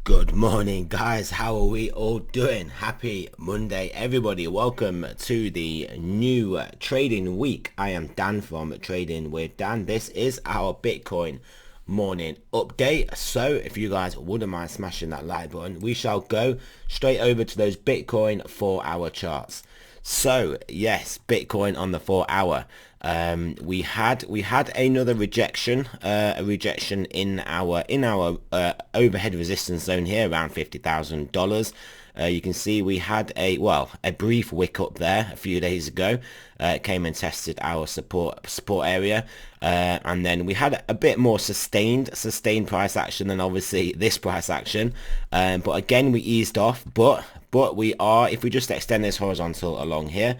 Good morning, guys. How are we all doing? Happy Monday, everybody. Welcome to the new trading week. I am Dan from Trading with Dan. This is our Bitcoin morning update. So if you guys wouldn't mind smashing that like button, we shall go straight over to those Bitcoin 4-hour charts. So yes, Bitcoin on the 4-hour. We had another rejection, a rejection in our overhead resistance zone here around $50,000. You can see we had a brief wick up there a few days ago. It came and tested our support area, and then we had a bit more sustained price action than obviously this price action. But again, we eased off. But we are, if we just extend this horizontal along here,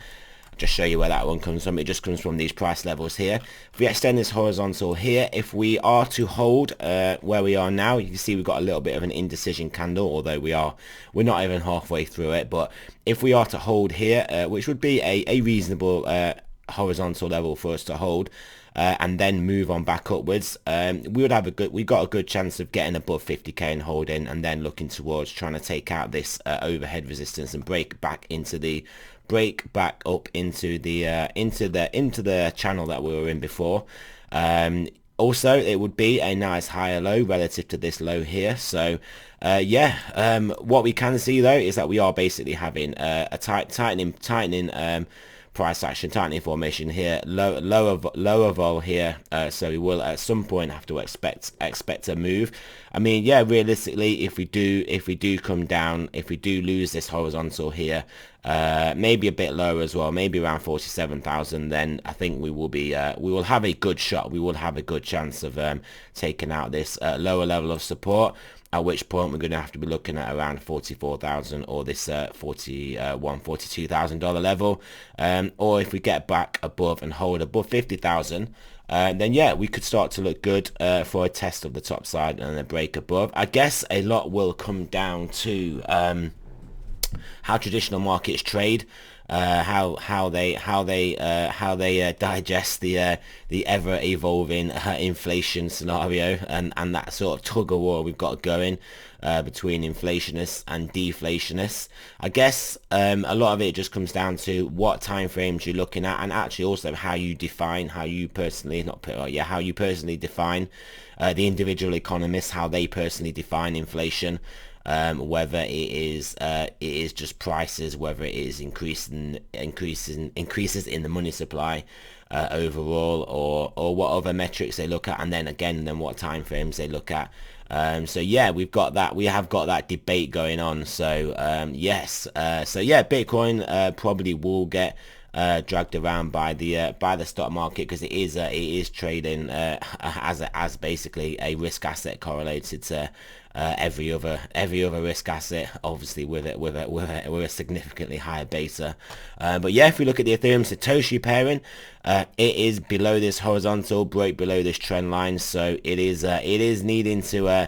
just show you where that one comes from. It just comes from these price levels here. If we extend this horizontal here, if we are to hold where we are now, you can see we've got a little bit of an indecision candle, although we're not even halfway through it. But if we are to hold here, which would be a reasonable horizontal level for us to hold, and then move on back upwards, we got a good chance of getting above 50k and holding, and then looking towards trying to take out this overhead resistance and break back up into the channel that we were in before. Also, it would be a nice higher low relative to this low here. So what we can see though is that we are basically having a tightening price action, tightening formation here, lower vol here, so we will at some point have to expect a move. I mean, yeah, realistically, if we do come down, if we do lose this horizontal here, maybe a bit lower as well, maybe around 47,000, then I think we will have a good shot. We will have a good chance of taking out this lower level of support, at which point we're going to have to be looking at around 44,000 or this $42,000 level. Or if we get back above and hold above 50,000, then yeah, we could start to look good for a test of the top side and a break above. I guess a lot will come down to how traditional markets trade, how they digest the ever evolving inflation scenario, and that sort of tug of war we've got going between inflationists and deflationists. I guess a lot of it just comes down to what time frames you're looking at, and actually also how you personally define the individual economists, how they personally define inflation. Whether it is just prices, whether it is increases in the money supply overall, or what other metrics they look at, and then what time frames they look at. So yeah, we have got that debate going on. So yes, Bitcoin probably will get dragged around by the stock market, because it is trading as basically a risk asset correlated to every other risk asset, obviously with a significantly higher beta. But yeah, if we look at the Ethereum Satoshi pairing, it is below this horizontal, broke below this trend line, so it is needing to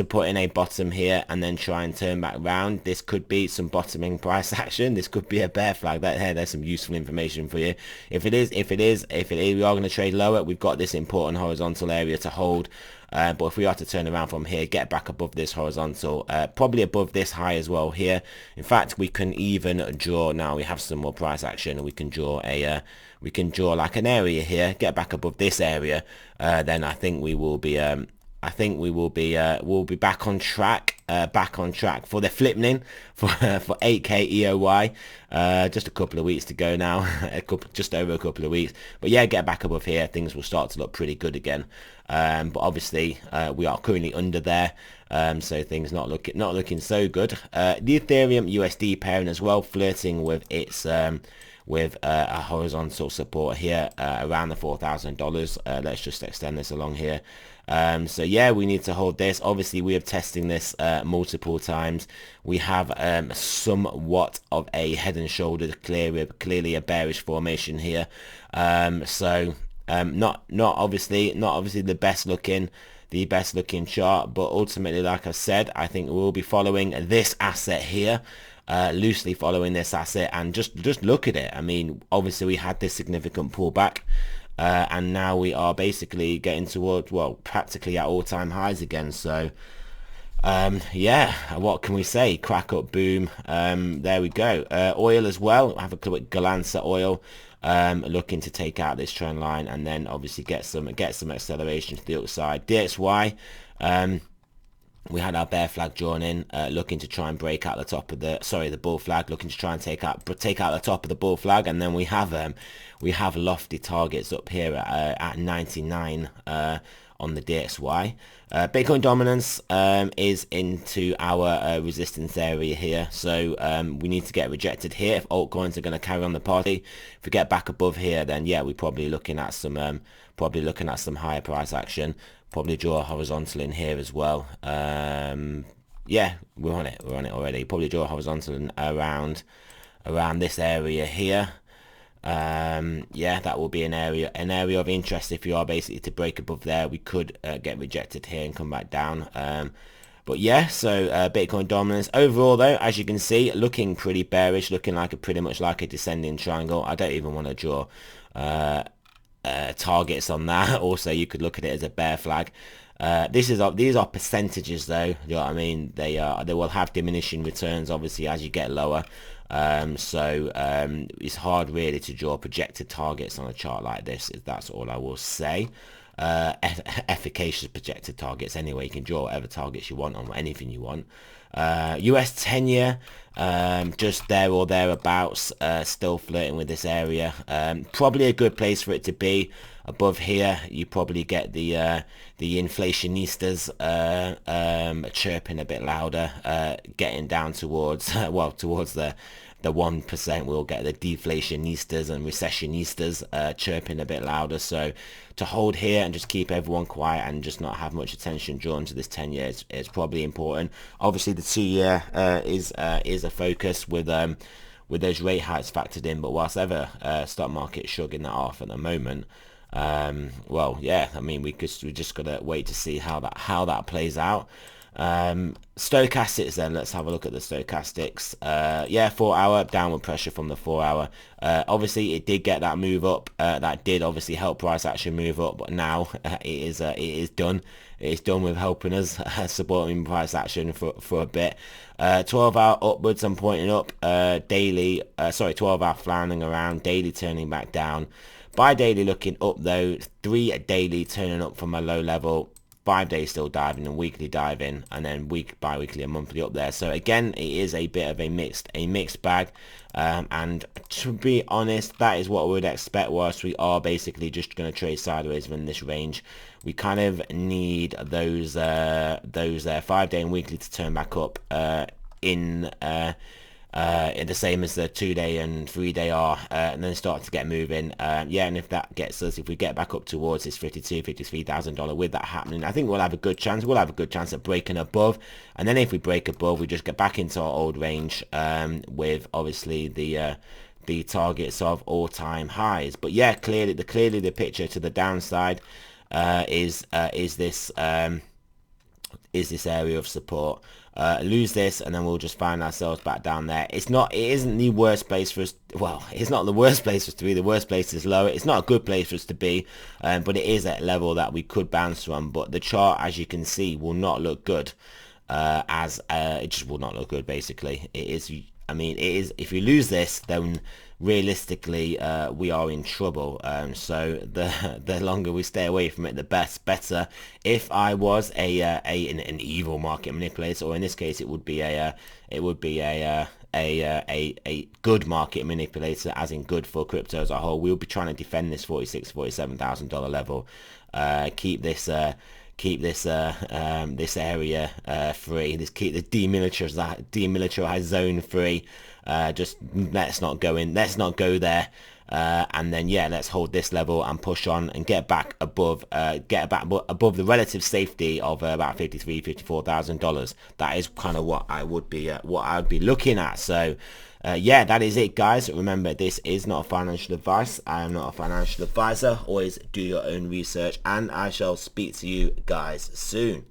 put in a bottom here and then try and turn back round. This could be some bottoming price action. This could be a bear flag. There's some useful information for you. If it is, we are going to trade lower. We've got this important horizontal area to hold. But if we are to turn around from here, get back above this horizontal, probably above this high as well here. In fact, we can even draw, now we have some more price action, and we can draw like an area here, get back above this area, then I think we will be we'll be back on track for the flipning for 8k EOY. Just a couple of weeks to go now, just over a couple of weeks. But yeah, get back above here, things will start to look pretty good again. But obviously we are currently under there, so things not looking so good. The Ethereum USD pairing as well, flirting with its with a horizontal support here around the $4,000. Let's just extend this along here. So yeah, we need to hold this. Obviously, we are testing this multiple times. We have somewhat of a head and shoulders clearly a bearish formation here. Not obviously the best looking chart, but ultimately, like I said, I think we'll be following this asset here. Loosely following this asset, and just look at it. I mean, obviously we had this significant pullback, and now we are basically getting towards, well, practically at all-time highs again. So Yeah, what can we say? Crack up, boom. There we go. Oil as well. Have a quick glance at oil. Looking to take out this trend line and then obviously get some acceleration to the upside. DXY. We had our bear flag drawn in, looking to try and break out the top of the bull flag, looking to try and take out the top of the bull flag, and then we have lofty targets up here at 99 on the DXY. Bitcoin dominance is into our resistance area here, so we need to get rejected here if altcoins are going to carry on the party. If we get back above here, then yeah, we're probably looking at some higher price action. Probably draw a horizontal in here as well. Yeah, we're on it already. Probably draw a horizontal in around this area here. Yeah, that will be an area of interest. If you are basically to break above there, we could get rejected here and come back down. But yeah, so Bitcoin dominance overall, though, as you can see, looking pretty bearish, looking like pretty much like a descending triangle. I don't even want to draw targets on that. Also, you could look at it as a bear flag. These are percentages, though. You know what I mean? They will have diminishing returns, obviously, as you get lower. So it's hard really to draw projected targets on a chart like this. That's all I will say. Efficacious projected targets anyway. You can draw whatever targets you want on anything you want. US 10-year, just there or thereabouts, still flirting with this area. Probably a good place for it to be. Above here, you probably get the inflationistas chirping a bit louder, getting down towards towards the 1%. We'll get the deflationistas and recessionistas chirping a bit louder. So to hold here and just keep everyone quiet and just not have much attention drawn to this 10 years is probably important. Obviously, the 2-year is a focus with those rate hikes factored in. But whilst ever stock market shrugging that off at the moment. Well, yeah, I mean, we just gotta wait to see how that plays out. Stochastics then, let's have a look at the stochastics. Yeah, 4-hour downward pressure from the 4-hour. Obviously it did get that move up, that did obviously help price action move up, but now it is done. It's done with helping us supporting price action for a bit. 12-hour upwards and pointing up, daily 12-hour flouncing around, daily turning back down. Bi-daily looking up though, 3 daily turning up from a low level, 5 days still diving and weekly diving, and then bi-weekly and monthly up there. So again, it is a bit of a mixed bag, and to be honest, that is what we would expect whilst we are basically just going to trade sideways within this range. We kind of need those 5-day and weekly to turn back up in the same as the 2-day and 3-day are, and then start to get moving. Yeah, and if that gets us, if we get back up towards this $53,000 with that happening, I think we'll have a good chance. We'll have a good chance at breaking above, and then if we break above, we just get back into our old range, with obviously the targets of all-time highs. But yeah, clearly the picture to the downside is this area of support. Lose this and then we'll just find ourselves back down there. It isn't the worst place for us. Well, it's not the worst place for us to be. The worst place is lower. It's not a good place for us to be, but it is at a level that we could bounce from. But the chart, as you can see, will not look good. It just will not look good. Basically, it is. I mean, it is. If you lose this, then realistically, we are in trouble. So the longer we stay away from it, the better. If I was an evil market manipulator, or in this case, it would be a good market manipulator, as in good for crypto as a whole, we'll be trying to defend this $47,000 level. Keep this area free. Keep the demilitarized zone free. Just let's not go there. And then yeah, let's hold this level and push on and get back above the relative safety of about $54,000. That is kind of what I would be looking at. So yeah, that is it, guys. Remember, this is not financial advice. I am not a financial advisor. Always do your own research, and I shall speak to you guys soon.